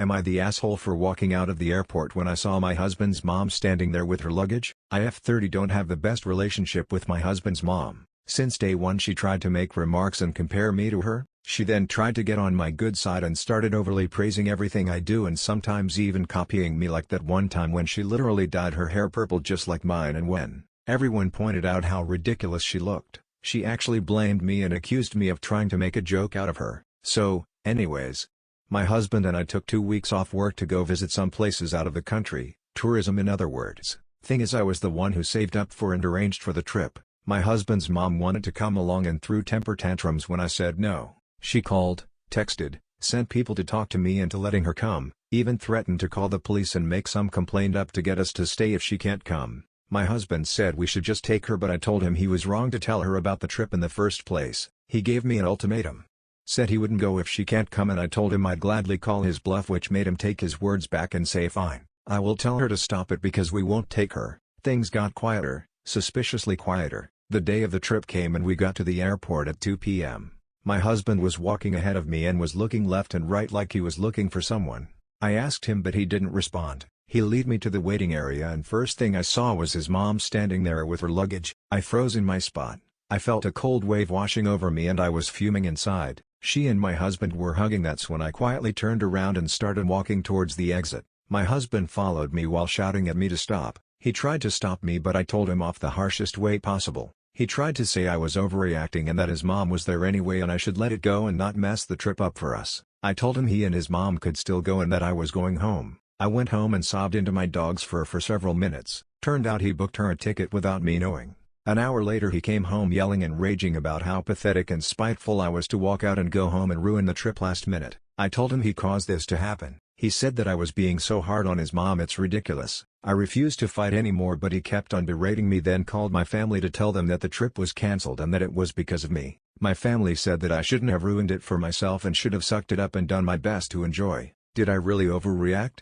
Am I the asshole for walking out of the airport when I saw my husband's mom standing there with her luggage? I F30 don't have the best relationship with my husband's mom. Since day one she tried to make remarks and compare me to her. She then tried to get on my good side and started overly praising everything I do and sometimes even copying me, like that one time when she literally dyed her hair purple just like mine, and when everyone pointed out how ridiculous she looked, she actually blamed me and accused me of trying to make a joke out of her. So, anyways, my husband and I took 2 weeks off work to go visit some places out of the country, tourism in other words. Thing is, I was the one who saved up for and arranged for the trip. My husband's mom wanted to come along and threw temper tantrums when I said no. She called, texted, sent people to talk to me into letting her come, even threatened to call the police and make some complaint up to get us to stay if she can't come. My husband said we should just take her, but I told him he was wrong to tell her about the trip in the first place. He gave me an ultimatum. Said he wouldn't go if she can't come, and I told him I'd gladly call his bluff, which made him take his words back and say fine, I will tell her to stop it because we won't take her. Things got quieter, suspiciously quieter. The day of the trip came and we got to the airport at 2 p.m. My husband was walking ahead of me and was looking left and right like he was looking for someone. I asked him but he didn't respond. He led me to the waiting area and first thing I saw was his mom standing there with her luggage. I froze in my spot. I felt a cold wave washing over me and I was fuming inside. She and my husband were hugging. That's when I quietly turned around and started walking towards the exit. My husband followed me while shouting at me to stop. He tried to stop me but I told him off the harshest way possible. He tried to say I was overreacting and that his mom was there anyway and I should let it go and not mess the trip up for us. I told him he and his mom could still go and that I was going home. I went home and sobbed into my dog's fur for several minutes. Turned out he booked her a ticket without me knowing. An hour later he came home yelling and raging about how pathetic and spiteful I was to walk out and go home and ruin the trip last minute. I told him he caused this to happen. He said that I was being so hard on his mom, it's ridiculous. I refused to fight anymore but he kept on berating me, then called my family to tell them that the trip was cancelled and that it was because of me. My family said that I shouldn't have ruined it for myself and should have sucked it up and done my best to enjoy. Did I really overreact?